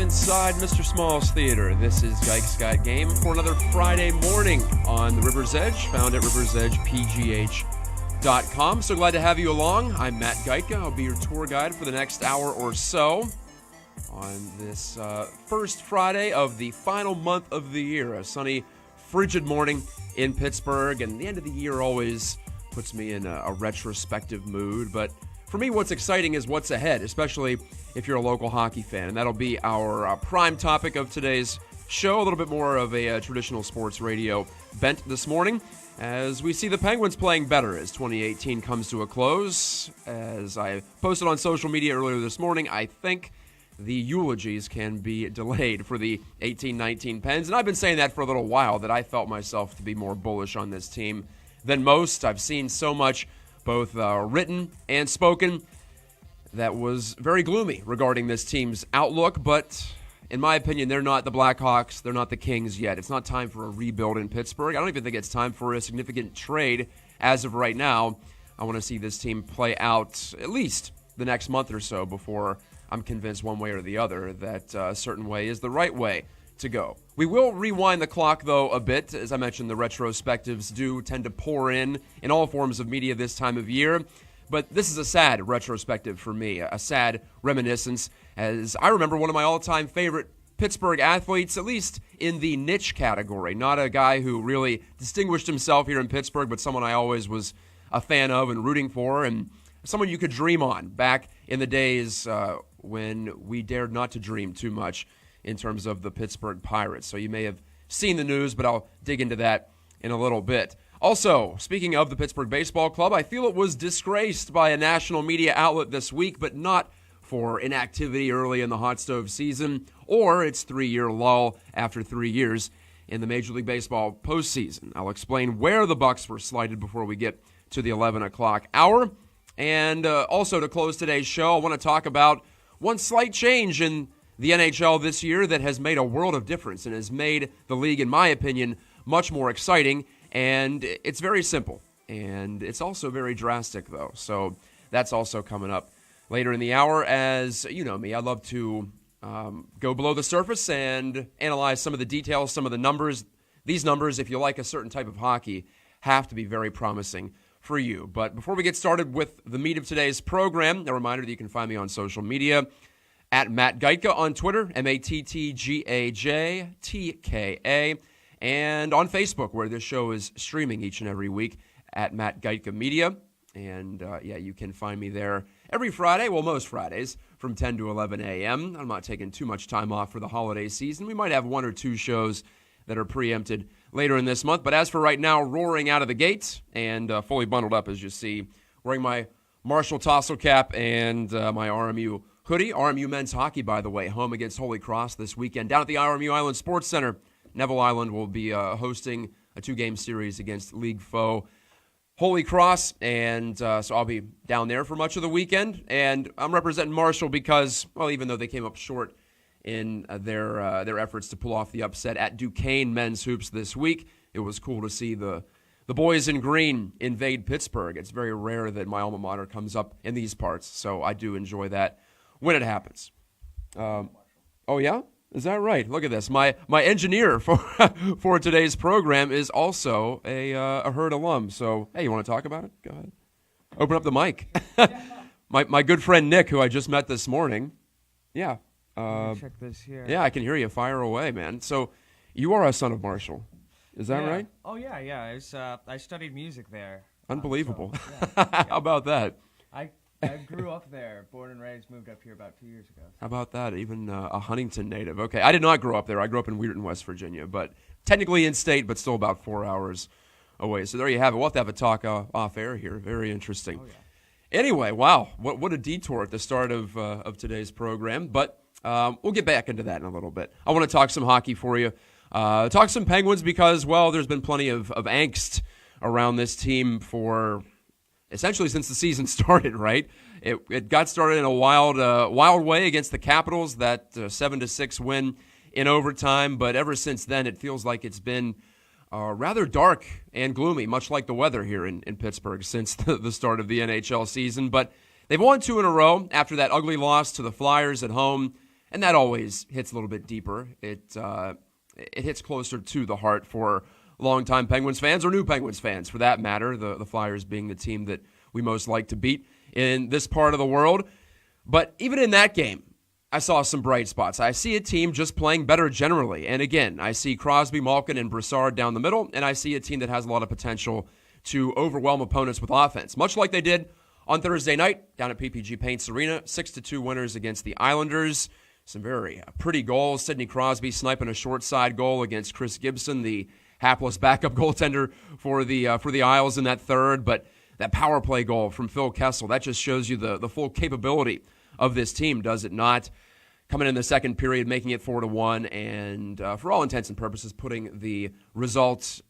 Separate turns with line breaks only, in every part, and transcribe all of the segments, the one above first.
inside Mr. Small's Theater. This is Gike's Got Game for another Friday morning on the River's Edge, found at riversedgepgh.com. So glad to have you along. I'm Matt Geitka. I'll be your tour guide for the next hour or so on this first Friday of the final month of the year. A sunny, frigid morning in Pittsburgh, and the end of the year always puts me in a retrospective mood. But for me, what's exciting is what's ahead, especially if you're a local hockey fan. And that'll be our prime topic of today's show, a little bit more of a traditional sports radio bent this morning, as we see the Penguins playing better as 2018 comes to a close. As I posted on social media earlier this morning, I think the eulogies can be delayed for the 18-19 Pens. And I've been saying that for a little while, that I felt myself to be more bullish on this team than most. I've seen so much, both written and spoken, that was very gloomy regarding this team's outlook. But in my opinion, they're not the Blackhawks. They're not the Kings yet. It's not time for a rebuild in Pittsburgh. I don't even think it's time for a significant trade as of right now. I want to see this team play out at least the next month or so before I'm convinced one way or the other that a certain way is the right way to go. We will rewind the clock, though, a bit. As I mentioned, the retrospectives do tend to pour in all forms of media this time of year. But this is a sad retrospective for me, a sad reminiscence, as I remember one of my all-time favorite Pittsburgh athletes, at least in the niche category. Not a guy who really distinguished himself here in Pittsburgh, but someone I always was a fan of and rooting for, and someone you could dream on back in the days when we dared not to dream too much in terms of the Pittsburgh Pirates. So you may have seen the news, but I'll dig into that in a little bit. Also, speaking of the Pittsburgh Baseball Club, I feel it was disgraced by a national media outlet this week, but not for inactivity early in the hot stove season or its 3-year lull after 3 years in the Major League Baseball postseason. I'll explain where the Bucks were slighted before we get to the 11 o'clock hour. And also, to close today's show, I want to talk about one slight change in the NHL this year that has made a world of difference and has made the league, in my opinion, much more exciting. And it's very simple, and it's also very drastic, though. So that's also coming up later in the hour. As you know me, I love to go below the surface and analyze some of the details, some of the numbers. These numbers, if you like a certain type of hockey, have to be very promising for you. But before we get started with the meat of today's program, a reminder that you can find me on social media at Matt Geitka on Twitter, MattGajtka, and on Facebook, where this show is streaming each and every week at Matt Geitka Media. And you can find me there every Friday, well, most Fridays, from 10 to 11 a.m. I'm not taking too much time off for the holiday season. We might have one or two shows that are preempted later in this month. But as for right now, roaring out of the gates and fully bundled up, as you see, wearing my Marshall Tassel cap and my RMU hoodie. RMU men's hockey, by the way, home against Holy Cross this weekend down at the RMU Island Sports Center. Neville Island will be hosting a 2-game series against league foe Holy Cross, and so I'll be down there for much of the weekend. And I'm representing Marshall because, well, even though they came up short in their efforts to pull off the upset at Duquesne men's hoops this week, it was cool to see the boys in green invade Pittsburgh. It's very rare that my alma mater comes up in these parts, so I do enjoy that when it happens. Oh, yeah? Is that right? Look at this. My engineer for today's program is also a Herd alum. So, hey, you want to talk about it? Go ahead. Open up the mic. my good friend Nick, who I just met this morning. Yeah.
Check this here.
Yeah, I can hear you. Fire away, man. So, you are a son of Marshall. Is that right?
Oh, yeah. I studied music there.
Unbelievable.
Yeah.
How about that?
I grew up there, born and raised, moved up here about 2 years ago.
How about that? Even a Huntington native. Okay, I did not grow up there. I grew up in Weirton, West Virginia, but technically in state, but still about 4 hours away. So there you have it. We'll have to have a talk off air here. Very interesting.
Oh, yeah.
Anyway, wow, what a detour at the start of today's program. But we'll get back into that in a little bit. I want to talk some hockey for you. Talk some Penguins because, well, there's been plenty of angst around this team for essentially since the season started, right? It got started in a wild way against the Capitals, that 7-6 win in overtime. But ever since then, it feels like it's been rather dark and gloomy, much like the weather here in Pittsburgh since the start of the NHL season. But they've won 2 in a row after that ugly loss to the Flyers at home And that always hits a little bit deeper. It hits closer to the heart for longtime Penguins fans or new Penguins fans, for that matter, the Flyers being the team that we most like to beat in this part of the world. But even in that game, I saw some bright spots. I see a team just playing better generally. And again, I see Crosby, Malkin, and Brassard down the middle, and I see a team that has a lot of potential to overwhelm opponents with offense, much like they did on Thursday night down at PPG Paints Arena. 6-2 winners against the Islanders. Some very pretty goals. Sidney Crosby sniping a short side goal against Chris Gibson, the hapless backup goaltender for the Isles in that third. But that power play goal from Phil Kessel, that just shows you the full capability of this team, does it not? Coming in the second period, making it 4-1, and for all intents and purposes, putting the results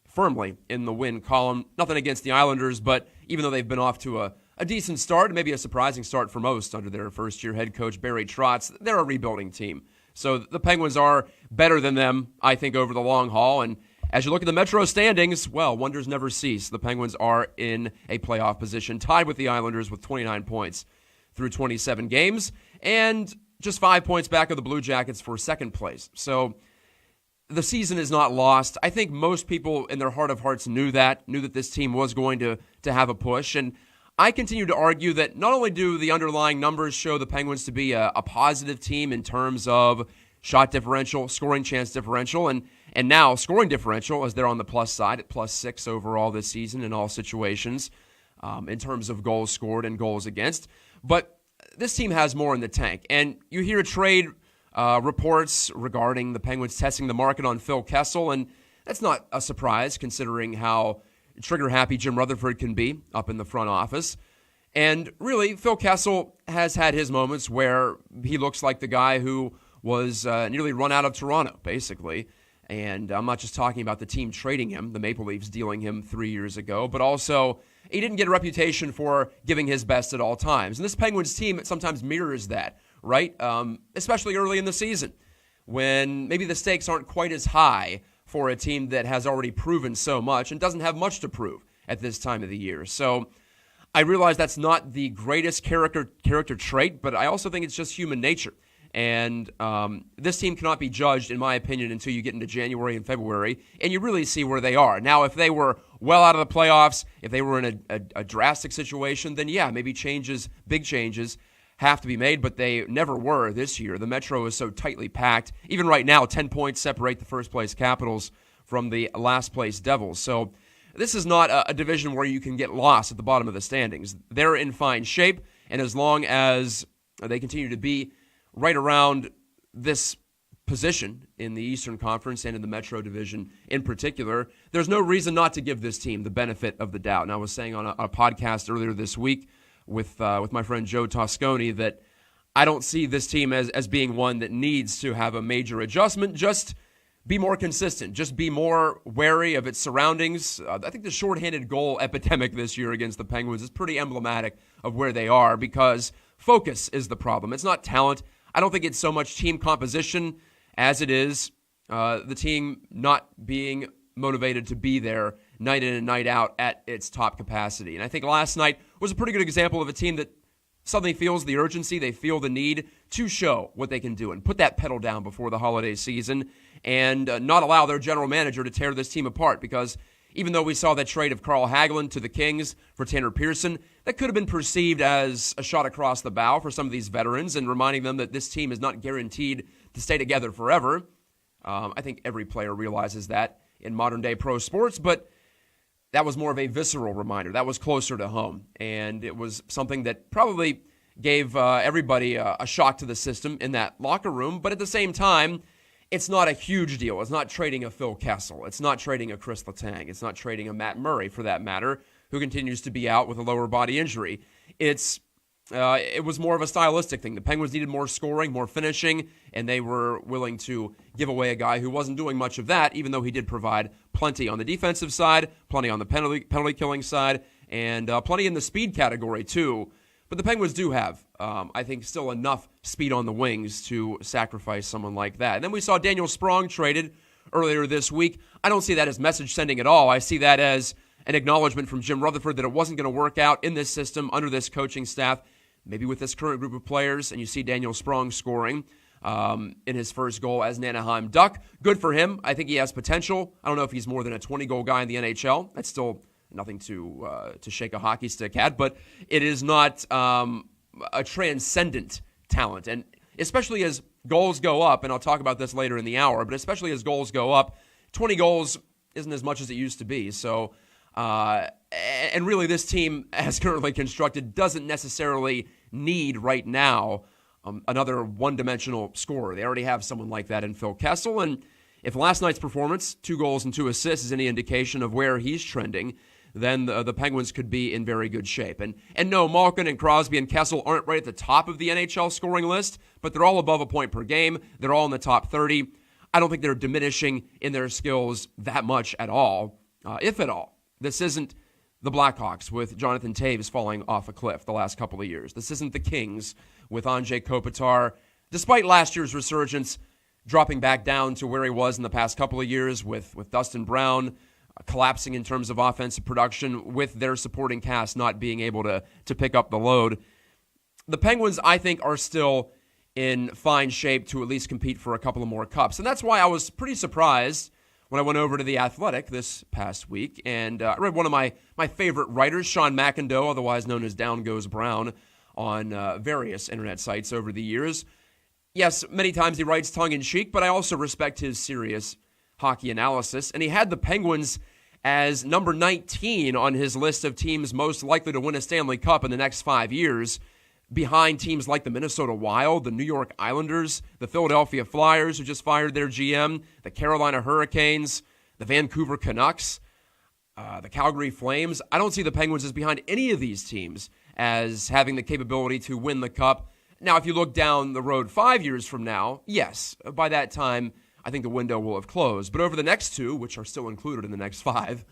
firmly in the win column. Nothing against the Islanders, but even though they've been off to a decent start, maybe a surprising start for most under their first-year head coach, Barry Trotz, they're a rebuilding team. So the Penguins are better than them, I think, over the long haul. And as you look at the Metro standings, well, wonders never cease. The Penguins are in a playoff position, tied with the Islanders with 29 points through 27 games, and just 5 points back of the Blue Jackets for second place. So the season is not lost. I think most people in their heart of hearts knew that this team was going to have a push. And I continue to argue that not only do the underlying numbers show the Penguins to be a positive team in terms of shot differential, scoring chance differential, and now scoring differential, as they're on the plus side at +6 overall this season in all situations in terms of goals scored and goals against. But this team has more in the tank. And you hear trade reports regarding the Penguins testing the market on Phil Kessel, and that's not a surprise considering how trigger-happy Jim Rutherford can be up in the front office. And really, Phil Kessel has had his moments where he looks like the guy who was nearly run out of Toronto, basically. And I'm not just talking about the team trading him, the Maple Leafs dealing him 3 years ago, but also he didn't get a reputation for giving his best at all times. And this Penguins team sometimes mirrors that, right? Especially early in the season when maybe the stakes aren't quite as high for a team that has already proven so much and doesn't have much to prove at this time of the year. So I realize that's not the greatest character trait, but I also think it's just human nature. And this team cannot be judged, in my opinion, until you get into January and February, and you really see where they are. Now, if they were well out of the playoffs, if they were in a drastic situation, then yeah, maybe big changes have to be made, but they never were this year. The Metro is so tightly packed. Even right now, 10 points separate the first-place Capitals from the last-place Devils. So this is not a division where you can get lost at the bottom of the standings. They're in fine shape, and as long as they continue to be right around this position in the Eastern Conference and in the Metro Division in particular, there's no reason not to give this team the benefit of the doubt. And I was saying on a podcast earlier this week with my friend Joe Tosconi that I don't see this team as being one that needs to have a major adjustment. Just be more consistent. Just be more wary of its surroundings. I think the shorthanded goal epidemic this year against the Penguins is pretty emblematic of where they are because focus is the problem. It's not talent. I don't think it's so much team composition as it is the team not being motivated to be there night in and night out at its top capacity. And I think last night was a pretty good example of a team that suddenly feels the urgency, they feel the need to show what they can do and put that pedal down before the holiday season and not allow their general manager to tear this team apart, because even though we saw that trade of Carl Hagelin to the Kings for Tanner Pearson, that could have been perceived as a shot across the bow for some of these veterans and reminding them that this team is not guaranteed to stay together forever. I think every player realizes that in modern-day pro sports, but that was more of a visceral reminder. That was closer to home, and it was something that probably gave everybody a shock to the system in that locker room, but at the same time, it's not a huge deal. It's not trading a Phil Kessel. It's not trading a Chris Letang. It's not trading a Matt Murray, for that matter, who continues to be out with a lower body injury. It was more of a stylistic thing. The Penguins needed more scoring, more finishing, and they were willing to give away a guy who wasn't doing much of that, even though he did provide plenty on the defensive side, plenty on the penalty-killing side, and plenty in the speed category, too. But the Penguins do have, I think, still enough speed on the wings to sacrifice someone like that. And then we saw Daniel Sprong traded earlier this week. I don't see that as message sending at all. I see that as an acknowledgement from Jim Rutherford that it wasn't going to work out in this system under this coaching staff, maybe with this current group of players, and you see Daniel Sprong scoring. in his first goal as an Anaheim Duck. Good for him. I think he has potential. I don't know if he's more than a 20-goal guy in the NHL. That's still nothing to shake a hockey stick at, but it is not a transcendent talent. And especially as goals go up, and I'll talk about this later in the hour, but especially as goals go up, 20 goals isn't as much as it used to be. So, and really this team, as currently constructed, doesn't necessarily need right now another one-dimensional scorer. They already have someone like that in Phil Kessel, and if last night's performance, 2 goals and 2 assists, is any indication of where he's trending, then the Penguins could be in very good shape. And no, Malkin and Crosby and Kessel aren't right at the top of the NHL scoring list, but they're all above a point per game. They're all in the top 30. I don't think they're diminishing in their skills that much at all, if at all. This isn't the Blackhawks with Jonathan Toews falling off a cliff the last couple of years. This isn't the Kings with Andrzej Kopitar, despite last year's resurgence, dropping back down to where he was in the past couple of years with Dustin Brown collapsing in terms of offensive production, with their supporting cast not being able to pick up the load. The Penguins, I think, are still in fine shape to at least compete for a couple of more cups. And that's why I was pretty surprised when I went over to The Athletic this past week, and I read one of my favorite writers, Sean McIndoe, otherwise known as Down Goes Brown, on various internet sites over the years. Yes, many times he writes tongue-in-cheek, but I also respect his serious hockey analysis. And he had the Penguins as number 19 on his list of teams most likely to win a Stanley Cup in the next 5 years, behind teams like the Minnesota Wild, the New York Islanders, the Philadelphia Flyers, who just fired their GM, the Carolina Hurricanes, the Vancouver Canucks, the Calgary Flames. I don't see the Penguins as behind any of these teams as having the capability to win the Cup. Now, if you look down the road 5 years from now, yes, by that time, I think the window will have closed. But over the next 2, which are still included in the next 5,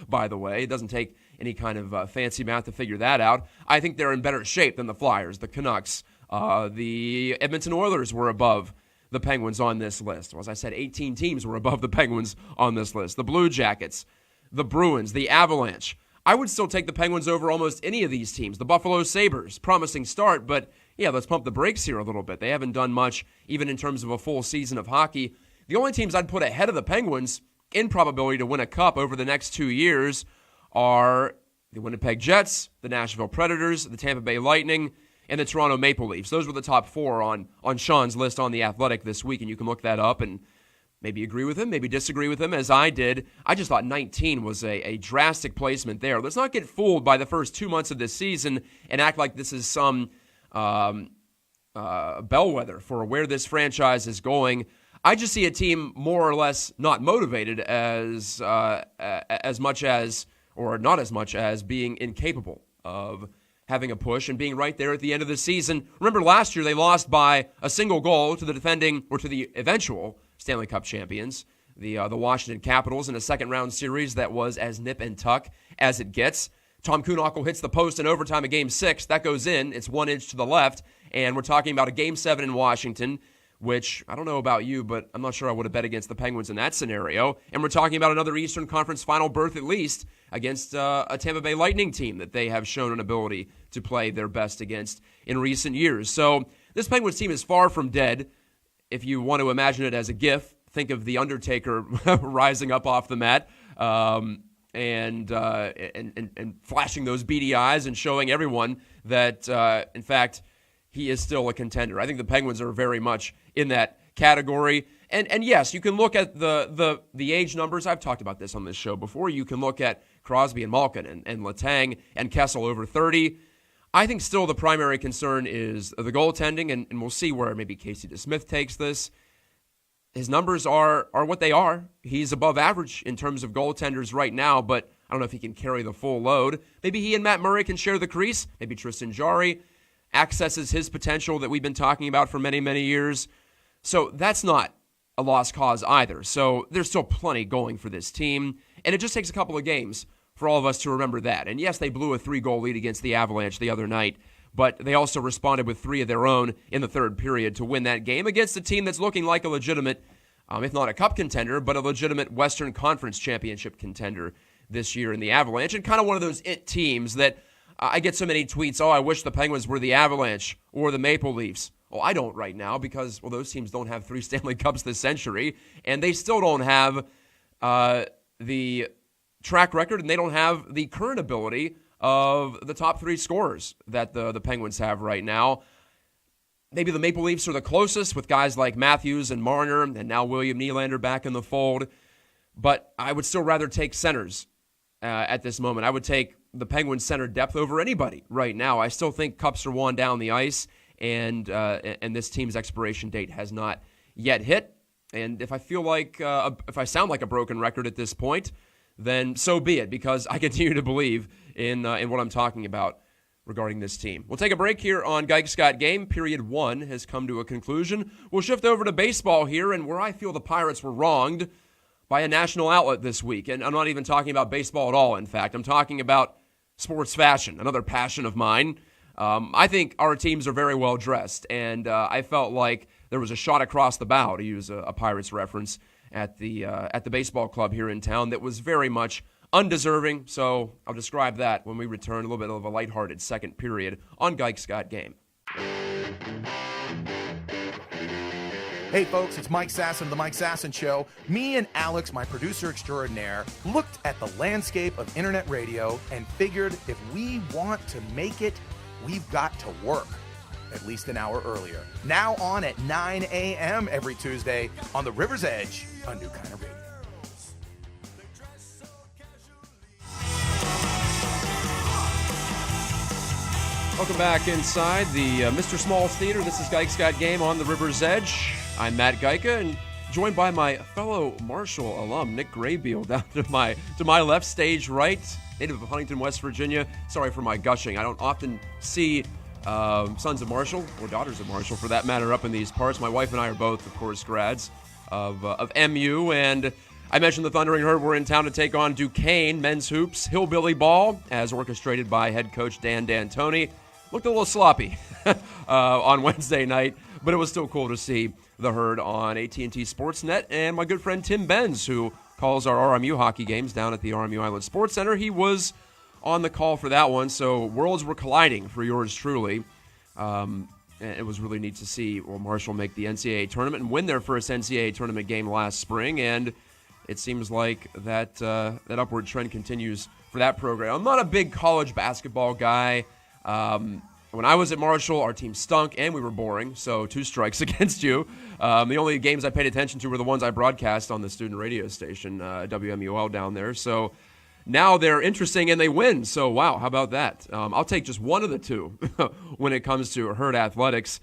by the way, it doesn't take any kind of fancy math to figure that out. I think they're in better shape than the Flyers, the Canucks. The Edmonton Oilers were above the Penguins on this list. Well, as I said, 18 teams were above the Penguins on this list. The Blue Jackets, the Bruins, the Avalanche. I would still take the Penguins over almost any of these teams. The Buffalo Sabres, promising start, but yeah, let's pump the brakes here a little bit. They haven't done much, even in terms of a full season of hockey. The only teams I'd put ahead of the Penguins in probability to win a cup over the next 2 years are the Winnipeg Jets, the Nashville Predators, the Tampa Bay Lightning, and the Toronto Maple Leafs. Those were the top 4 on Sean's list on The Athletic this week, and you can look that up and maybe agree with him, maybe disagree with him, as I did. I just thought 19 was a drastic placement there. Let's not get fooled by the first 2 months of this season and act like this is some bellwether for where this franchise is going. I just see a team more or less not motivated as much as, or not as much as, being incapable of having a push and being right there at the end of the season. Remember last year they lost by a single goal to the defending, or to the eventual Stanley Cup champions, the Washington Capitals, in a second-round series that was as nip and tuck as it gets. Tom Kuhnhackl hits the post in overtime of Game 6. That goes in. It's 1 inch to the left, and we're talking about a Game 7 in Washington, which, I don't know about you, but I'm not sure I would have bet against the Penguins in that scenario. And we're talking about another Eastern Conference final berth at least against a Tampa Bay Lightning team that they have shown an ability to play their best against in recent years. So this Penguins team is far from dead. If you want to imagine it as a GIF, think of The Undertaker rising up off the mat and flashing those beady eyes and showing everyone that, in fact, he is still a contender. I think the Penguins are very much in that category. And yes, you can look at the age numbers. I've talked about this on this show before. You can look at Crosby and Malkin and Letang and Kessel over 30. I think still the primary concern is the goaltending, and we'll see where maybe Casey DeSmith takes this. His numbers are what they are. He's above average in terms of goaltenders right now, but I don't know if he can carry the full load. Maybe he and Matt Murray can share the crease. Maybe Tristan Jarry accesses his potential that we've been talking about for many, many years. So that's not a lost cause either. So there's still plenty going for this team, and it just takes a couple of games for all of us to remember that. And yes, they blew a 3-goal lead against the Avalanche the other night, but they also responded with 3 of their own in the third period to win that game against a team that's looking like a legitimate, if not a cup contender, but a legitimate Western Conference championship contender this year in the Avalanche, and kind of one of those it teams that I get so many tweets, I wish the Penguins were the Avalanche or the Maple Leafs. Well, I don't right now because, well, those teams don't have 3 Stanley Cups this century, and they still don't have the track record, and they don't have the current ability of the top 3 scorers that the Penguins have right now. Maybe the Maple Leafs are the closest with guys like Matthews and Marner and now William Nylander back in the fold. But I would still rather take centers at this moment. I would take the Penguins center depth over anybody right now. I still think cups are won down the ice, and this team's expiration date has not yet hit. And if I feel like, if I sound like a broken record at this point, then so be it, because I continue to believe in what I'm talking about regarding this team. We'll take a break here on Geiger's Got Game. Period 1 has come to a conclusion. We'll shift over to baseball here, and where I feel the Pirates were wronged by a national outlet this week. And I'm not even talking about baseball at all, in fact. I'm talking about sports fashion, another passion of mine. I think our teams are very well dressed, and I felt like there was a shot across the bow, to use a Pirates reference, at the baseball club here in town that was very much undeserving. So I'll describe that when we return, a little bit of a lighthearted second period on Geiger's Got Game.
Hey folks, it's Mike Sasson of The Mike Sasson Show. Me and Alex, my producer extraordinaire, looked at the landscape of internet radio and figured if we want to make it, we've got to work at least an hour earlier. Now on at 9 a.m. every Tuesday on the River's Edge, a new kind of radio.
Welcome back inside the Mr. Smalls Theater. This is Geiger's Got Game on the River's Edge. I'm Matt Geica, and joined by my fellow Marshall alum, Nick Graybeal, down to my left, stage right, native of Huntington, West Virginia. Sorry for my gushing. I don't often see sons of Marshall, or daughters of Marshall for that matter, up in these parts. My wife and I are both, of course, grads of MU, and I mentioned the Thundering Herd were in town to take on Duquesne men's hoops hillbilly ball, as orchestrated by head coach Dan D'Antoni. Looked a little sloppy on Wednesday night, but it was still cool to see the Herd on AT&T Sportsnet. And my good friend Tim Benz, who calls our RMU hockey games down at the RMU Island Sports Center, he was on the call for that one. So worlds were colliding for yours truly. And it was really neat to see Marshall make the NCAA tournament and win their first NCAA tournament game last spring. And it seems like that upward trend continues for that program. I'm not a big college basketball guy. When I was at Marshall, our team stunk and we were boring, so 2 strikes against you. The only games I paid attention to were the ones I broadcast on the student radio station, WMUL down there. So now they're interesting and they win. So wow, how about that? I'll take just one of the 2 when it comes to Herd athletics.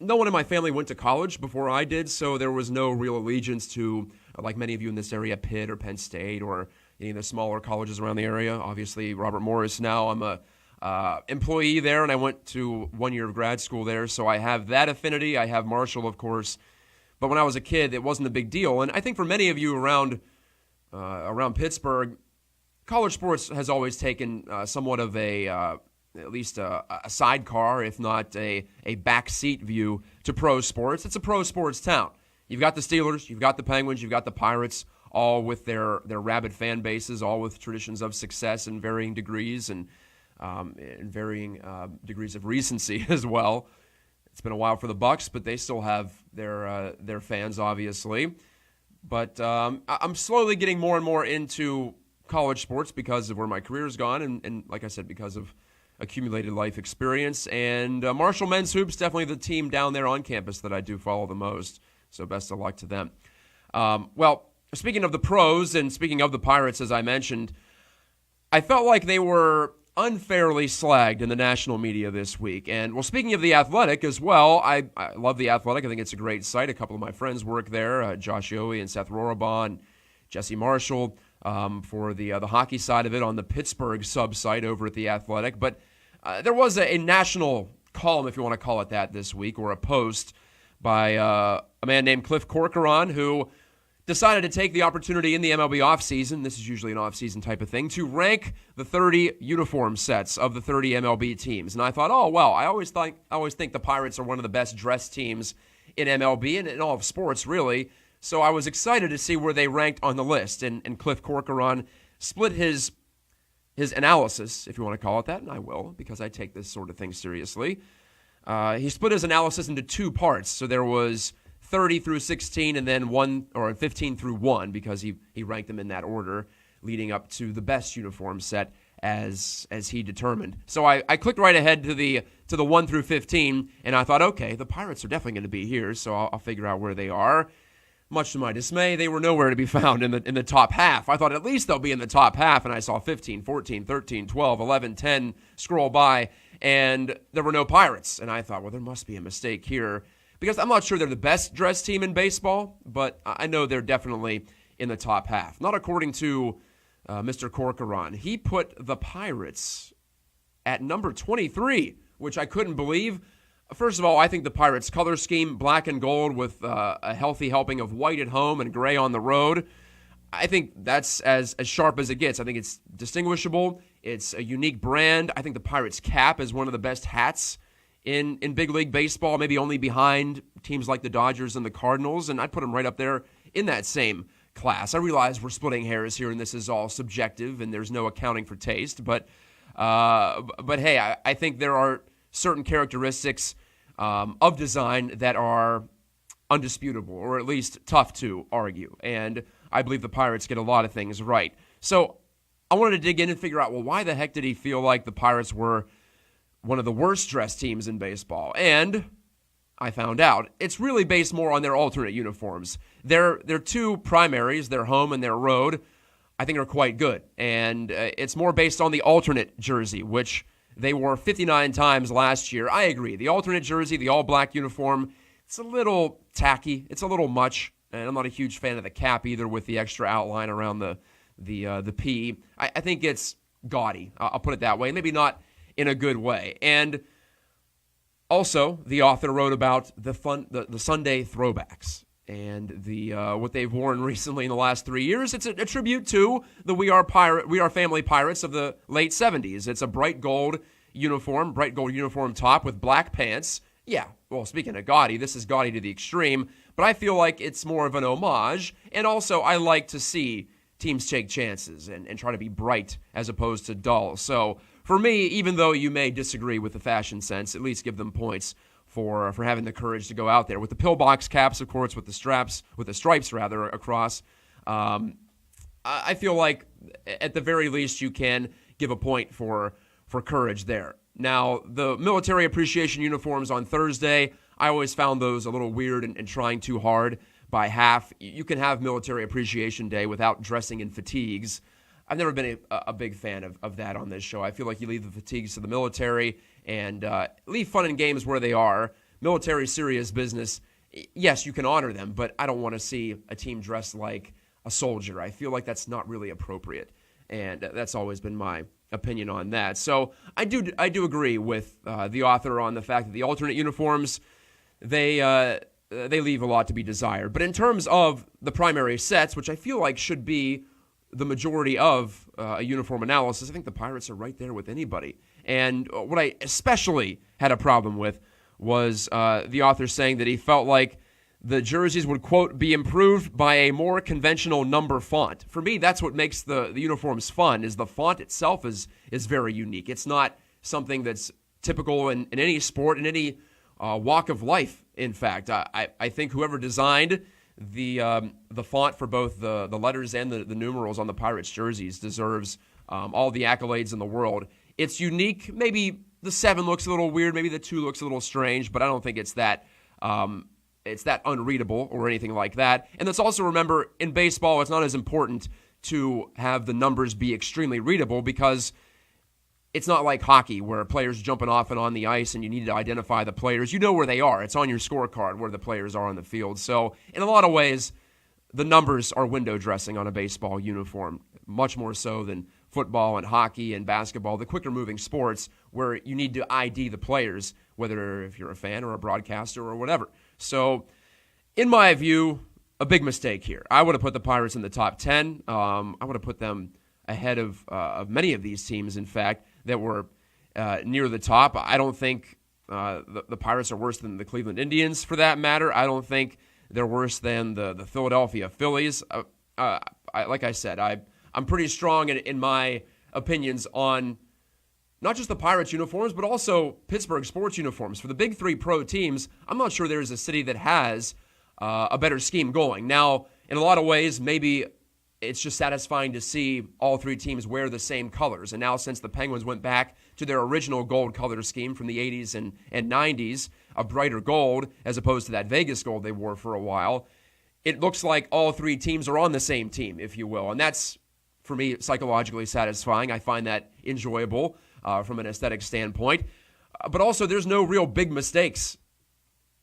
No one in my family went to college before I did, so there was no real allegiance to, like many of you in this area, Pitt or Penn State or any of the smaller colleges around the area. Obviously, Robert Morris now. I'm a employee there, and I went to 1 year of grad school there, so I have that affinity. I have Marshall, of course, but when I was a kid, it wasn't a big deal. And I think for many of you around Pittsburgh, college sports has always taken somewhat of at least a sidecar, if not a backseat view to pro sports. It's a pro sports town. You've got the Steelers, you've got the Penguins, you've got the Pirates, all with their rabid fan bases, all with traditions of success in varying degrees and varying degrees of recency as well. It's been a while for the Bucks, but they still have their fans, obviously. But I'm slowly getting more and more into college sports because of where my career has gone, and like I said, because of accumulated life experience. And Marshall Men's Hoops, definitely the team down there on campus that I do follow the most. So best of luck to them. Well, speaking of the pros and speaking of the Pirates, as I mentioned, I felt like they were unfairly slagged in the national media this week. And, well, speaking of The Athletic as well, I love The Athletic. I think it's a great site. A couple of my friends work there, Josh Yohe and Seth Rorabon, Jesse Marshall, for the hockey side of it on the Pittsburgh sub-site over at The Athletic. But there was a national column, if you want to call it that, this week, or a post by a man named Cliff Corcoran, who decided to take the opportunity in the MLB offseason, this is usually an offseason type of thing, to rank the 30 uniform sets of the 30 MLB teams. And I thought, oh, well, I always think the Pirates are one of the best dressed teams in MLB and in all of sports, really. So I was excited to see where they ranked on the list. And Cliff Corcoran split his analysis, if you want to call it that, and I will, because I take this sort of thing seriously, he split his analysis into two parts. So there was 30 through 16 and then 15 through 1 because he ranked them in that order leading up to the best uniform set as he determined. So I clicked right ahead to the 1 through 15, and I thought, okay, the Pirates are definitely going to be here, so I'll figure out where they are. Much to my dismay, they were nowhere to be found in the top half. I thought at least they'll be in the top half, and I saw 15, 14, 13, 12, 11, 10 scroll by, and there were no Pirates. And I thought, well, there must be a mistake here, because I'm not sure they're the best dressed team in baseball, but I know they're definitely in the top half. Not according to Mr. Corcoran. He put the Pirates at number 23, which I couldn't believe. First of all, I think the Pirates' color scheme, black and gold with a healthy helping of white at home and gray on the road, I think that's as sharp as it gets. I think it's distinguishable. It's a unique brand. I think the Pirates' cap is one of the best hats in big league baseball, maybe only behind teams like the Dodgers and the Cardinals, and I'd put them right up there in that same class. I realize we're splitting hairs here, and this is all subjective, and there's no accounting for taste, but hey, I think there are certain characteristics of design that are undisputable, or at least tough to argue. And I believe the Pirates get a lot of things right. So I wanted to dig in and figure out, well, why the heck did he feel like the Pirates were one of the worst dressed teams in baseball? And I found out it's really based more on their alternate uniforms. Their two primaries, their home and their road, I think are quite good. And it's more based on the alternate jersey, which they wore 59 times last year. I agree. The alternate jersey, the all-black uniform, it's a little tacky. It's a little much. And I'm not a huge fan of the cap either with the extra outline around the P. I think it's gaudy. I'll put it that way. Maybe not in a good way. And also, the author wrote about the Sunday throwbacks and the what they've worn recently in the last 3 years. It's a tribute to the We Are Family Pirates of the late 70s. It's a bright gold uniform top with black pants. Yeah, well, speaking of gaudy, this is gaudy to the extreme, but I feel like it's more of an homage. And also, I like to see teams take chances and try to be bright as opposed to dull. So for me, even though you may disagree with the fashion sense, at least give them points for having the courage to go out there with the pillbox caps, of course, with the stripes across. I feel like at the very least you can give a point for courage there. Now, the military appreciation uniforms on Thursday, I always found those a little weird and trying too hard by half. You can have Military Appreciation Day without dressing in fatigues. I've never been a big fan of that on this show. I feel like you leave the fatigues to the military and leave fun and games where they are. Military serious business. Yes, you can honor them, but I don't want to see a team dressed like a soldier. I feel like that's not really appropriate, and that's always been my opinion on that. So I do agree with the author on the fact that the alternate uniforms, they leave a lot to be desired. But in terms of the primary sets, which I feel like should be the majority of a uniform analysis, I think the Pirates are right there with anybody. And what I especially had a problem with was the author saying that he felt like the jerseys would, quote, be improved by a more conventional number font. For me, that's what makes the uniforms fun, is the font itself is very unique. It's not something that's typical in any sport, in any walk of life, in fact. I think whoever designed the font for both the letters and the numerals on the Pirates jerseys deserves all the accolades in the world. It's unique. Maybe the 7 looks a little weird. Maybe the 2 looks a little strange, but I don't think it's that unreadable or anything like that. And let's also remember, in baseball, it's not as important to have the numbers be extremely readable because it's not like hockey where players jumping off and on the ice and you need to identify the players. You know where they are. It's on your scorecard where the players are on the field. So in a lot of ways, the numbers are window dressing on a baseball uniform, much more so than football and hockey and basketball, the quicker moving sports where you need to ID the players, whether if you're a fan or a broadcaster or whatever. So in my view, a big mistake here. I would have put the Pirates in the top 10. I would have put them ahead of many of these teams, in fact, that were near the top. I don't think the Pirates are worse than the Cleveland Indians, for that matter. I don't think they're worse than the Philadelphia Phillies. Like I said, I'm pretty strong in my opinions on not just the Pirates uniforms, but also Pittsburgh sports uniforms. For the big three pro teams, I'm not sure there's a city that has a better scheme going. Now, in a lot of ways, maybe it's just satisfying to see all three teams wear the same colors. And now since the Penguins went back to their original gold color scheme from the 80s and 90s, a brighter gold as opposed to that Vegas gold they wore for a while, it looks like all three teams are on the same team, if you will. And that's, for me, psychologically satisfying. I find that enjoyable from an aesthetic standpoint. But also, there's no real big mistakes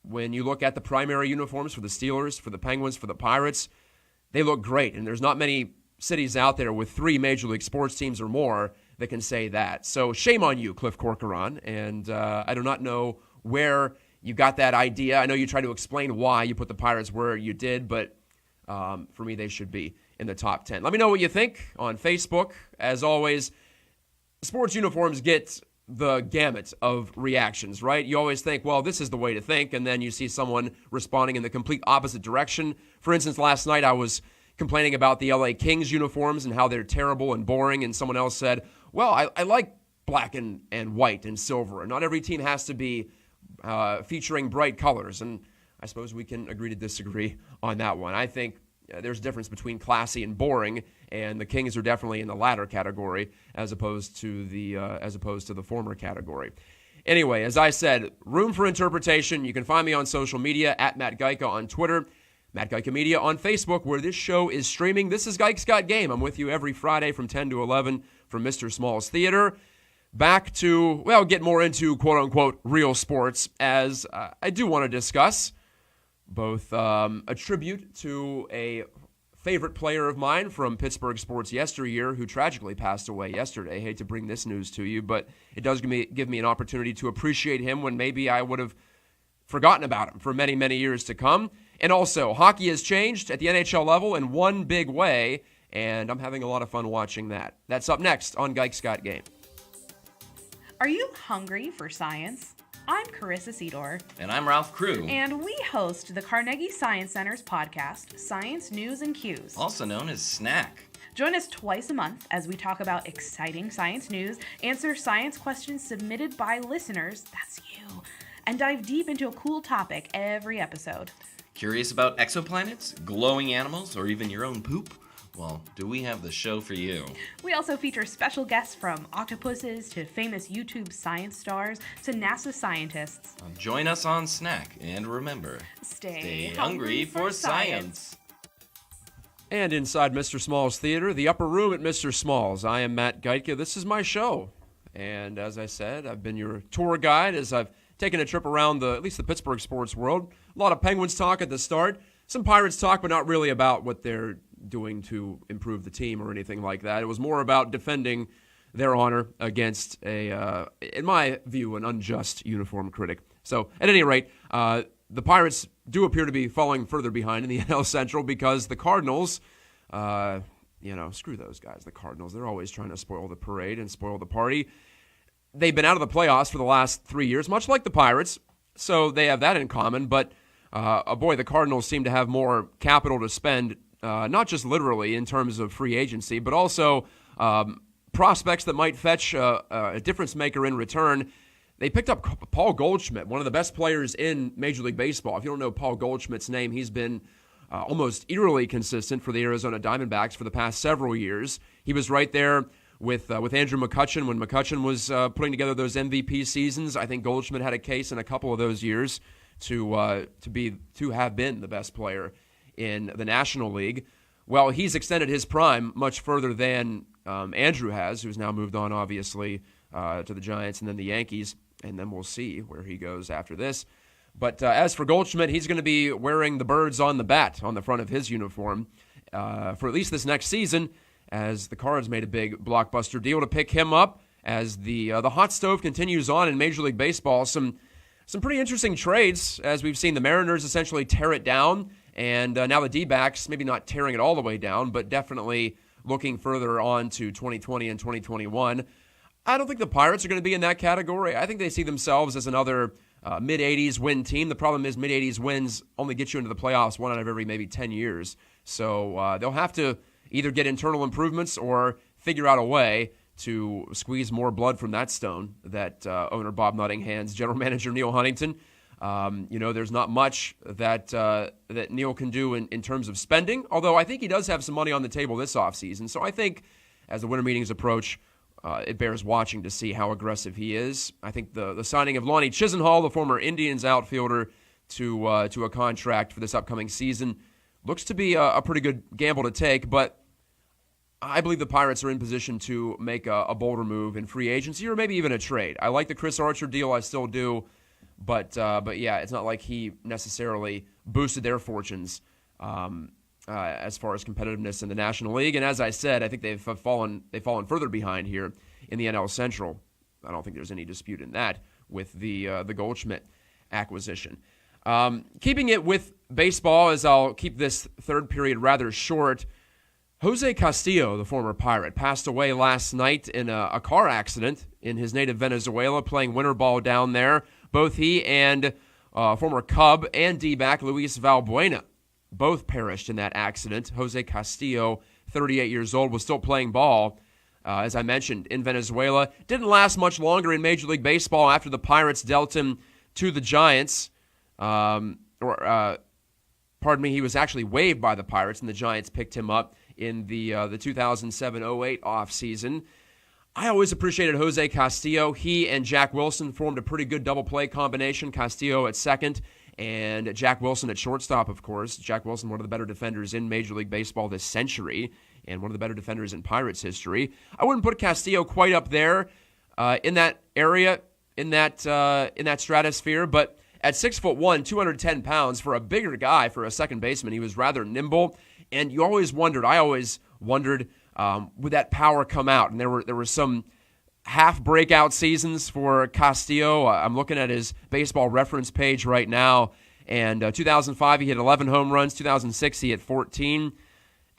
when you look at the primary uniforms for the Steelers, for the Penguins, for the Pirates. They look great, and there's not many cities out there with 3 Major League sports teams or more that can say that. So shame on you, Cliff Corcoran, and I do not know where you got that idea. I know you tried to explain why you put the Pirates where you did, but for me, they should be in the top 10. Let me know what you think on Facebook. As always, sports uniforms get the gamut of reactions, right? You always think, well, this is the way to think, and then you see someone responding in the complete opposite direction. For instance, last night I was complaining about the LA Kings uniforms and how they're terrible and boring, and someone else said, well, I like black and white and silver, and not every team has to be featuring bright colors, and I suppose we can agree to disagree on that one. I think there's a difference between classy and boring, and the Kings are definitely in the latter category as opposed to the former category. Anyway, as I said, room for interpretation. You can find me on social media at Matt Geica on Twitter, Matt Geica Media on Facebook, where this show is streaming. This is Geica's Got Game. I'm with you every Friday from 10 to 11 from Mr. Small's Theater. Back to, well, get more into quote-unquote real sports, as I do want to discuss both a tribute to a favorite player of mine from Pittsburgh sports yesteryear who tragically passed away yesterday. I hate to bring this news to you, but it does give me an opportunity to appreciate him when maybe I would have forgotten about him for many, many years to come. And also, hockey has changed at the NHL level in one big way, and I'm having a lot of fun watching that. That's up next on Geica's Got Game.
Are you hungry for science? I'm Carissa Sedor.
And I'm Ralph Crew.
And we host the Carnegie Science Center's podcast, Science News and Cues.
Also known as Snack.
Join us twice a month as we talk about exciting science news, answer science questions submitted by listeners, that's you, and dive deep into a cool topic every episode.
Curious about exoplanets, glowing animals, or even your own poop? Well, do we have the show for you? We
also feature special guests from octopuses to famous YouTube science stars to NASA scientists.
Join us on Snack, and remember, stay hungry for science.
And inside Mr. Small's Theater, the upper room at Mr. Small's, I am Matt Geica. This is my show. And as I said, I've been your tour guide as I've taken a trip around at least the Pittsburgh sports world. A lot of Penguins talk at the start. Some Pirates talk, but not really about what they're doing to improve the team or anything like that. It was more about defending their honor against in my view, an unjust uniform critic. So at any rate, the Pirates do appear to be falling further behind in the NL Central because the Cardinals, screw those guys, the Cardinals. They're always trying to spoil the parade and spoil the party. They've been out of the playoffs for the last 3 years, much like the Pirates, so they have that in common. But, the Cardinals seem to have more capital to spend, not just literally in terms of free agency, but also prospects that might fetch a difference maker in return. They picked up Paul Goldschmidt, one of the best players in Major League Baseball. If you don't know Paul Goldschmidt's name, he's been almost eerily consistent for the Arizona Diamondbacks for the past several years. He was right there with Andrew McCutchen when McCutchen was putting together those MVP seasons. I think Goldschmidt had a case in a couple of those years to have been the best player in the National League. Well, he's extended his prime much further than Andrew has, who's now moved on, obviously, to the Giants and then the Yankees, and then we'll see where he goes after this. But as for Goldschmidt, he's going to be wearing the birds on the bat on the front of his uniform for at least this next season, as the Cards made a big blockbuster deal to pick him up as the hot stove continues on in Major League Baseball. Some pretty interesting trades, as we've seen the Mariners essentially tear it down, and now the D-backs, maybe not tearing it all the way down, but definitely looking further on to 2020 and 2021. I don't think the Pirates are going to be in that category. I think they see themselves as another mid-80s win team. The problem is mid-80s wins only get you into the playoffs 1 out of every maybe 10 years. So they'll have to either get internal improvements or figure out a way to squeeze more blood from that stone that owner Bob Nutting hands general manager Neil Huntington. There's not much that Neil can do in terms of spending, although I think he does have some money on the table this offseason. So I think as the winter meetings approach, it bears watching to see how aggressive he is. I think the signing of Lonnie Chisenhall, the former Indians outfielder, to a contract for this upcoming season looks to be a pretty good gamble to take, but I believe the Pirates are in position to make a bolder move in free agency or maybe even a trade. I like the Chris Archer deal, I still do, but yeah, it's not like he necessarily boosted their fortunes as far as competitiveness in the National League. And as I said, I think they've fallen further behind here in the NL Central. I don't think there's any dispute in that with the Goldschmidt acquisition. Keeping it with baseball, as I'll keep this third period rather short, Jose Castillo, the former Pirate, passed away last night in a car accident in his native Venezuela, playing winter ball down there. Both he and former Cub and D-back Luis Valbuena both perished in that accident. Jose Castillo, 38 years old, was still playing ball, as I mentioned, in Venezuela. Didn't last much longer in Major League Baseball after the Pirates dealt him to the Giants. He was actually waived by the Pirates, and the Giants picked him up in the 2007-08 offseason. I always appreciated Jose Castillo. He and Jack Wilson formed a pretty good double play combination. Castillo at second and Jack Wilson at shortstop, of course. Jack Wilson, one of the better defenders in Major League Baseball this century and one of the better defenders in Pirates history. I wouldn't put Castillo quite up there in that area, in that stratosphere, but at 6'1", 210 pounds, for a bigger guy, for a second baseman, he was rather nimble. And I always wondered, would that power come out? And there were some half breakout seasons for Castillo. I'm looking at his baseball reference page right now, and 2005 he hit 11 home runs. 2006 he hit 14.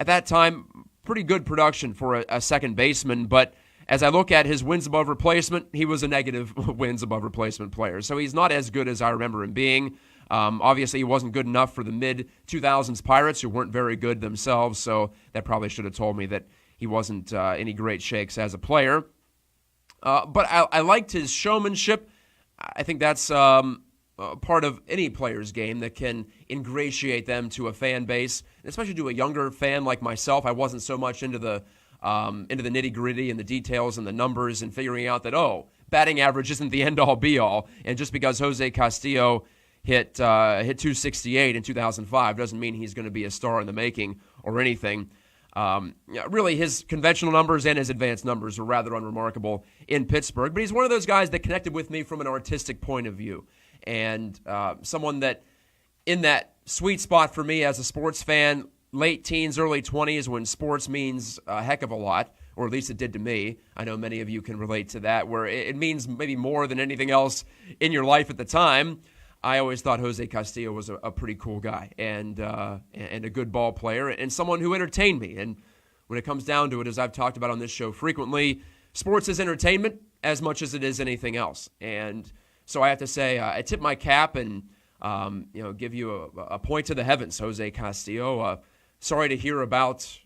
At that time, pretty good production for a second baseman, but as I look at his wins above replacement, he was a negative wins above replacement player. So he's not as good as I remember him being. Obviously, he wasn't good enough for the mid-2000s Pirates, who weren't very good themselves, so that probably should have told me that he wasn't any great shakes as a player. But I liked his showmanship. I think that's part of any player's game that can ingratiate them to a fan base, especially to a younger fan like myself. I wasn't so much into the nitty-gritty and the details and the numbers and figuring out that, batting average isn't the end-all, be-all. And just because Jose Castillo hit 268 in 2005 doesn't mean he's going to be a star in the making or anything. Really, his conventional numbers and his advanced numbers were rather unremarkable in Pittsburgh. But he's one of those guys that connected with me from an artistic point of view. And someone that, in that sweet spot for me as a sports fan, late teens, early 20s, when sports means a heck of a lot, or at least it did to me. I know many of you can relate to that, where it means maybe more than anything else in your life at the time. I always thought Jose Castillo was a pretty cool guy and a good ball player and someone who entertained me. And when it comes down to it, as I've talked about on this show frequently, sports is entertainment as much as it is anything else. And so I have to say, I tip my cap and give you a point to the heavens, Jose Castillo. Sorry to hear about,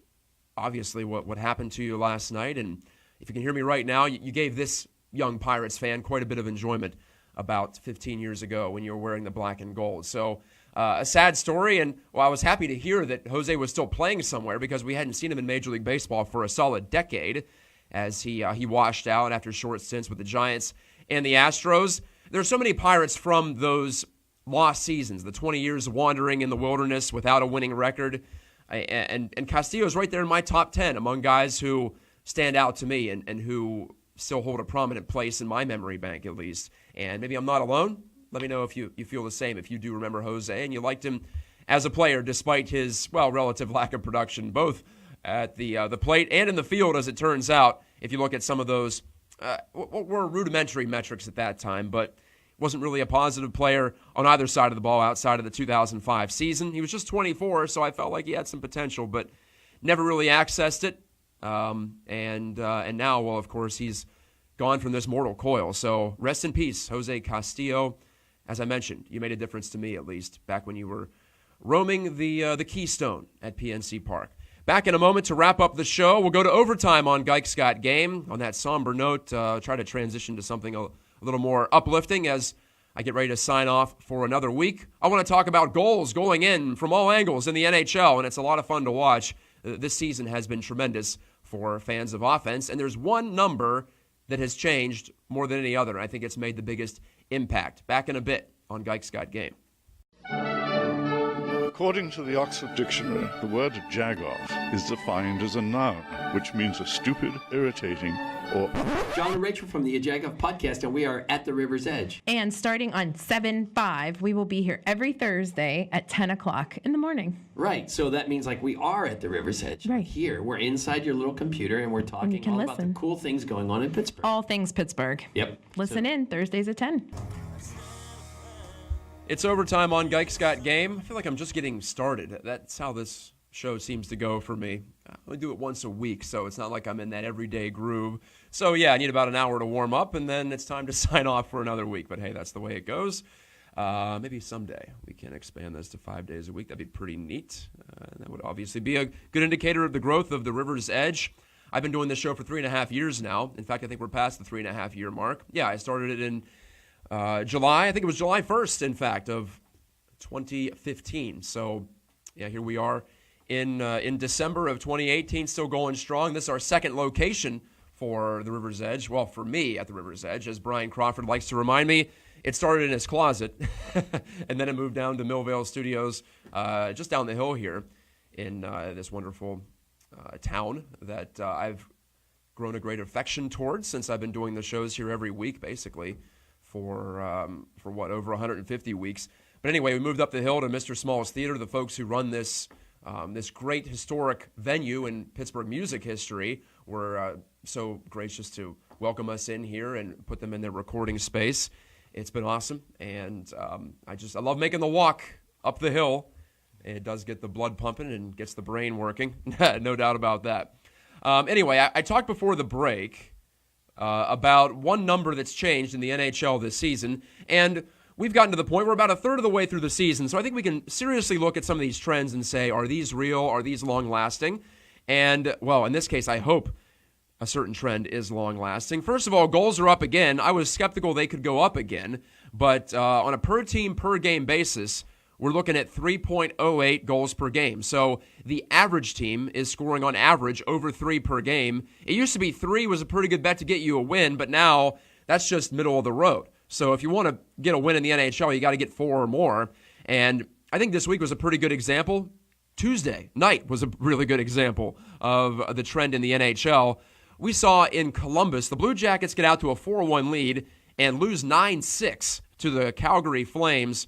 obviously, what happened to you last night. And if you can hear me right now, you gave this young Pirates fan quite a bit of enjoyment about 15 years ago when you were wearing the black and gold. So a sad story, and I was happy to hear that Jose was still playing somewhere because we hadn't seen him in Major League Baseball for a solid decade as he washed out after short stints with the Giants and the Astros. There are so many Pirates from those lost seasons, the 20 years wandering in the wilderness without a winning record. And Castillo's right there in my top 10 among guys who stand out to me and who still hold a prominent place in my memory bank, at least. And maybe I'm not alone. Let me know if you feel the same, if you do remember Jose and you liked him as a player despite his, relative lack of production, both at the plate and in the field, as it turns out. If you look at some of those, were rudimentary metrics at that time, but wasn't really a positive player on either side of the ball outside of the 2005 season. He was just 24, so I felt like he had some potential, but never really accessed it. And now, of course, he's gone from this mortal coil. So rest in peace, Jose Castillo. As I mentioned, you made a difference to me, at least, back when you were roaming the Keystone at PNC Park. Back in a moment to wrap up the show. We'll go to overtime on Gike's Got Game. On that somber note, try to transition to something a little more uplifting as I get ready to sign off for another week. I want to talk about goals going in from all angles in the NHL, and it's a lot of fun to watch. This season has been tremendous for fans of offense, and there's one number that has changed more than any other. I think it's made the biggest impact. Back in a bit on Gike's Got Game.
According to the Oxford Dictionary, the word jagoff is defined as a noun, which means a stupid, irritating, or...
John and Rachel from the Jagoff podcast, and we are at the River's Edge.
And starting on 7/5, we will be here every Thursday at 10 o'clock in the morning.
Right, so that means like we are at the River's Edge.
Right.
Here, we're inside your little computer, and we're talking all about the cool things going on in Pittsburgh.
All things Pittsburgh.
Yep.
Listen in Thursdays at 10.
It's overtime on Gike's Got Game. I feel like I'm just getting started. That's how this show seems to go for me. I only do it once a week, so it's not like I'm in that everyday groove. So, yeah, I need about an hour to warm up, and then it's time to sign off for another week. But, hey, that's the way it goes. Maybe someday we can expand this to 5 days a week. That'd be pretty neat. That would obviously be a good indicator of the growth of the River's Edge. I've been doing this show for 3.5 years now. In fact, I think we're past the 3.5-year mark. Yeah, I started it in July. I think it was July 1st, in fact, of 2015. So, yeah, here we are in December of 2018, still going strong. This is our second location for the River's Edge. Well, for me at the River's Edge, as Brian Crawford likes to remind me, it started in his closet, and then it moved down to Millvale Studios, just down the hill here in this wonderful town that I've grown a great affection towards since I've been doing the shows here every week, basically, for what, over 150 weeks. But anyway, we moved up the hill to Mr. Small's Theater, the folks who run this great historic venue in Pittsburgh music history were so gracious to welcome us in here and put them in their recording space. It's been awesome, and I love making the walk up the hill. It does get the blood pumping and gets the brain working, no doubt about that. Anyway, I talked before the break about one number that's changed in the NHL this season, and we've gotten to the point where we're about a third of the way through the season, so I think we can seriously look at some of these trends and say, are these real? Are these long-lasting? And, well, in this case, I hope a certain trend is long-lasting. First of all, goals are up again. I was skeptical they could go up again, but on a per-team, per-game basis, we're looking at 3.08 goals per game. So the average team is scoring on average over 3 per game. It used to be 3 was a pretty good bet to get you a win, but now that's just middle of the road. So if you want to get a win in the NHL, you got to get 4 or more. And I think this week was a pretty good example. Tuesday night was a really good example of the trend in the NHL. We saw in Columbus, the Blue Jackets get out to a 4-1 lead and lose 9-6 to the Calgary Flames.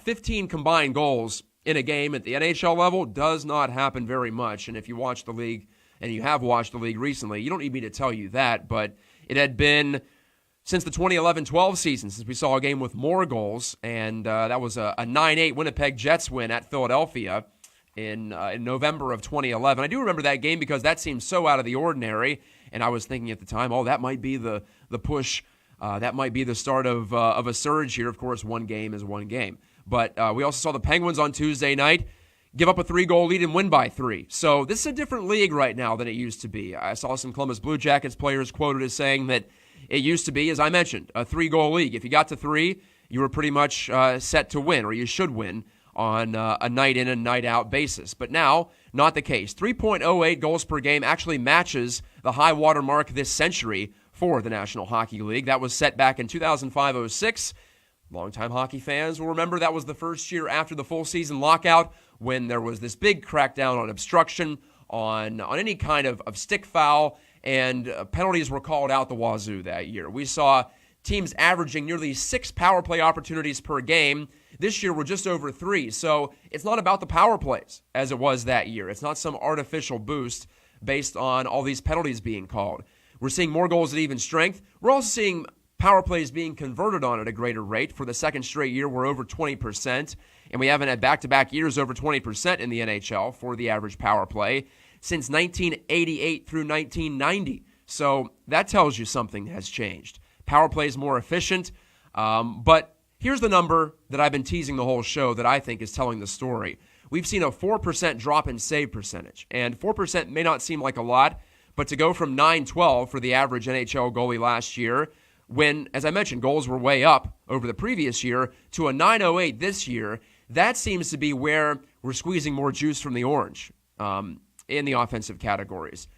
15 combined goals in a game at the NHL level does not happen very much. And if you watch the league, and you have watched the league recently, you don't need me to tell you that, but it had been since the 2011-12 season since we saw a game with more goals, and that was a 9-8 Winnipeg Jets win at Philadelphia in November of 2011. I do remember that game because that seemed so out of the ordinary, and I was thinking at the time, oh, that might be the push. That might be the start of a surge here. Of course, one game is one game. But we also saw the Penguins on Tuesday night give up a 3-goal lead and win by 3. So this is a different league right now than it used to be. I saw some Columbus Blue Jackets players quoted as saying that it used to be, as I mentioned, a 3-goal league. If you got to 3, you were pretty much set to win, or you should win on a night-in and night-out basis. But now, not the case. 3.08 goals per game actually matches the high water mark this century for the National Hockey League. That was set back in 2005-06. Longtime hockey fans will remember that was the first year after the full season lockout when there was this big crackdown on obstruction, on any kind of stick foul, and penalties were called out the wazoo that year. We saw teams averaging nearly 6 power play opportunities per game. This year we're just over 3. So it's not about the power plays as it was that year. It's not some artificial boost based on all these penalties being called. We're seeing more goals at even strength. We're also seeing power plays being converted on at a greater rate. For the second straight year, we're over 20%, and we haven't had back-to-back years over 20% in the NHL for the average power play since 1988 through 1990. So that tells you something has changed. Power play is more efficient, but here's the number that I've been teasing the whole show that I think is telling the story. we've seen a 4% drop in save percentage. And 4% may not seem like a lot, but to go from 912 for the average NHL goalie last year, when, as I mentioned, goals were way up over the previous year, to a 908 this year, that seems to be where we're squeezing more juice from the orange in the offensive categories.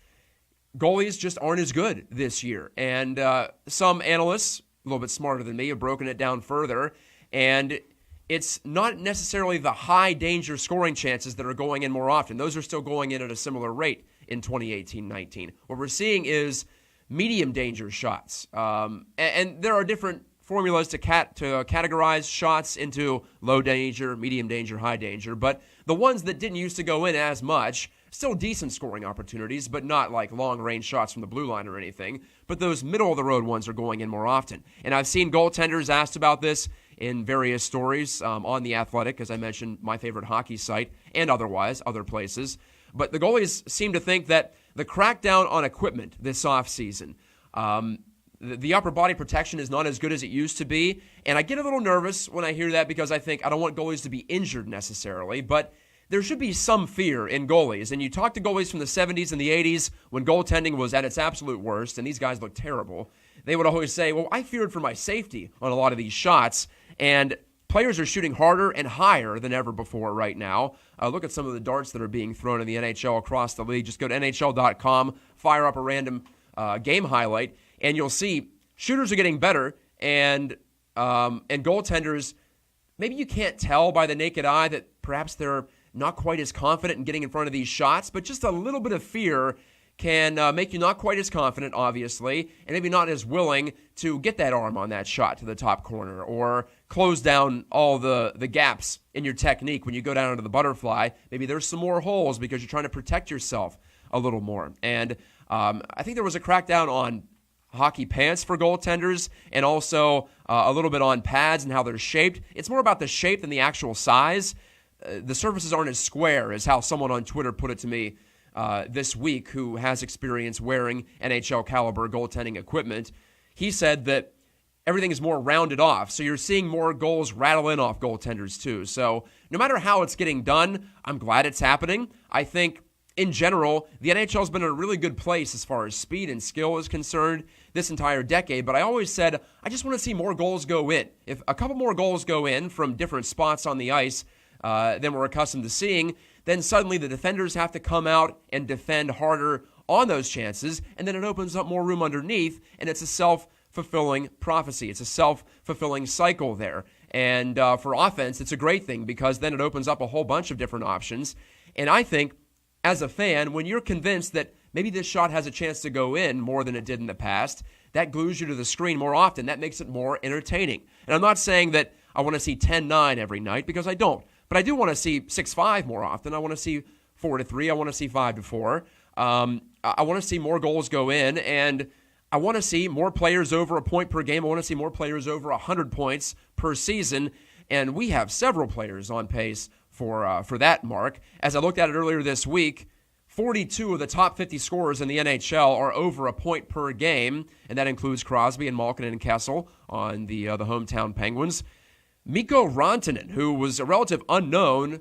Goalies just aren't as good this year. And some analysts, a little bit smarter than me, have broken it down further. And it's not necessarily the high danger scoring chances that are going in more often. Those are still going in at a similar rate in 2018-19. What we're seeing is medium danger shots. And there are different formulas to categorize shots into low danger, medium danger, high danger. But the ones that didn't used to go in as much, still decent scoring opportunities, but not like long-range shots from the blue line or anything. But those middle-of-the-road ones are going in more often. And I've seen goaltenders asked about this in various stories on The Athletic, as I mentioned, my favorite hockey site, and otherwise, other places. But the goalies seem to think that the crackdown on equipment this offseason, the upper body protection is not as good as it used to be. And I get a little nervous when I hear that because I think I don't want goalies to be injured necessarily, but there should be some fear in goalies. And you talk to goalies from the 70s and the 80s when goaltending was at its absolute worst, and these guys looked terrible. They would always say, well, I feared for my safety on a lot of these shots, and players are shooting harder and higher than ever before right now. Look at some of the darts that are being thrown in the NHL across the league. Just go to NHL.com, fire up a random game highlight, and you'll see shooters are getting better, and goaltenders, maybe you can't tell by the naked eye that perhaps they're not quite as confident in getting in front of these shots, but just a little bit of fear can make you not quite as confident, obviously, and maybe not as willing to get that arm on that shot to the top corner or close down all the gaps in your technique when you go down into the butterfly. Maybe there's some more holes because you're trying to protect yourself a little more. And I think there was a crackdown on hockey pants for goaltenders and also a little bit on pads and how they're shaped. It's more about the shape than the actual size. The surfaces aren't as square as how someone on Twitter put it to me this week who has experience wearing NHL caliber goaltending equipment. He said that everything is more rounded off, so you're seeing more goals rattle in off goaltenders too. So no matter how it's getting done, I'm glad it's happening. I think in general, the NHL's been in a really good place as far as speed and skill is concerned this entire decade, but I always said I just want to see more goals go in. If a couple more goals go in from different spots on the ice than we're accustomed to seeing, then suddenly the defenders have to come out and defend harder on those chances, and then it opens up more room underneath, and it's a self-fulfilling prophecy. It's a self-fulfilling cycle there. And for offense, it's a great thing because then it opens up a whole bunch of different options. And I think, as a fan, when you're convinced that maybe this shot has a chance to go in more than it did in the past, that glues you to the screen more often. That makes it more entertaining. And I'm not saying that I want to see 10-9 every night because I don't. But I do want to see 6-5 more often. I want to see 4-3. I want to see 5-4. I want to see more goals go in, and I want to see more players over a point per game. I want to see more players over 100 points per season, and we have several players on pace for that mark. As I looked at it earlier this week, 42 of the top 50 scorers in the NHL are over a point per game, and that includes Crosby and Malkin and Kessel on the hometown Penguins. Mikko Rantanen, who was a relative unknown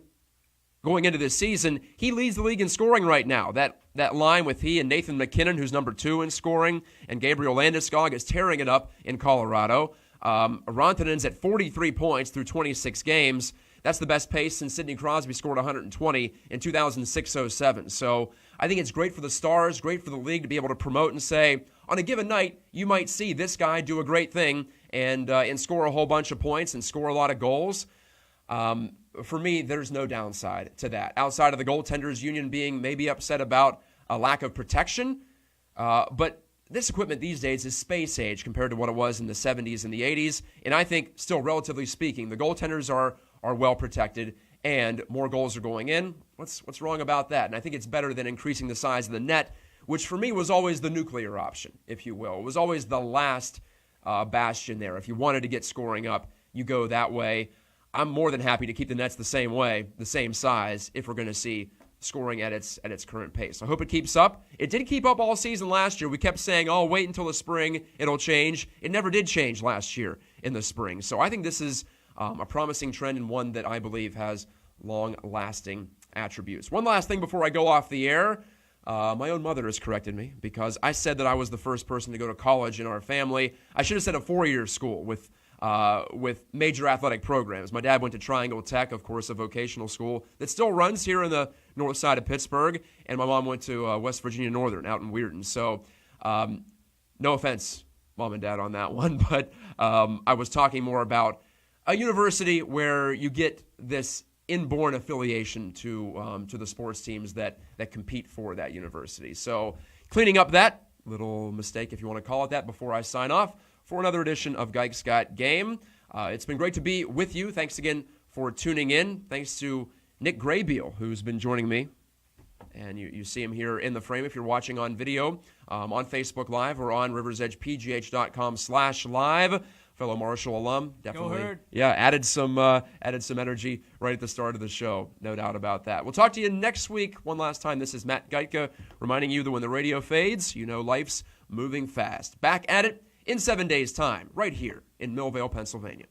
going into this season, he leads the league in scoring right now. That line with he and Nathan McKinnon, who's number 2 in scoring, and Gabriel Landeskog is tearing it up in Colorado. Rantanen's at 43 points through 26 games. That's the best pace since Sidney Crosby scored 120 in 2006-07. So I think it's great for the Stars, great for the league to be able to promote and say, on a given night, you might see this guy do a great thing and score a whole bunch of points and score a lot of goals. For me, there's no downside to that. Outside of the goaltenders union being maybe upset about a lack of protection, but this equipment these days is space age compared to what it was in the 70s and the 80s, and I think still relatively speaking, the goaltenders are well protected and more goals are going in. What's wrong about that? And I think it's better than increasing the size of the net, which for me was always the nuclear option, if you will. It was always the last bastion there. If you wanted to get scoring up, you go that way. I'm more than happy to keep the nets the same way, the same size, if we're going to see scoring at its current pace. I hope it keeps up. It did keep up all season last year. We kept saying, oh, wait until the spring, it'll change. It never did change last year in the spring. So I think this is a promising trend and one that I believe has long-lasting attributes. One last thing before I go off the air. My own mother has corrected me because I said that I was the first person to go to college in our family. I should have said a 4-year school with major athletic programs. My dad went to Triangle Tech, of course, a vocational school that still runs here in the north side of Pittsburgh, and my mom went to West Virginia Northern out in Weirton. So no offense, Mom and Dad, on that one, but I was talking more about a university where you get this inborn affiliation to the sports teams that compete for that university. So cleaning up that little mistake, if you want to call it that, before I sign off for another edition of Geik Scott Game. It's been great to be with you. Thanks again for tuning in. Thanks to Nick Graybeal, who's been joining me. And you see him here in the frame if you're watching on video, on Facebook Live or on riversedgepgh.com/live. Fellow Marshall alum, definitely, added some energy right at the start of the show, no doubt about that. We'll talk to you next week. One last time, this is Matt Geitka reminding you that when the radio fades, you know life's moving fast. Back at it in 7 days' time, right here in Millvale, Pennsylvania.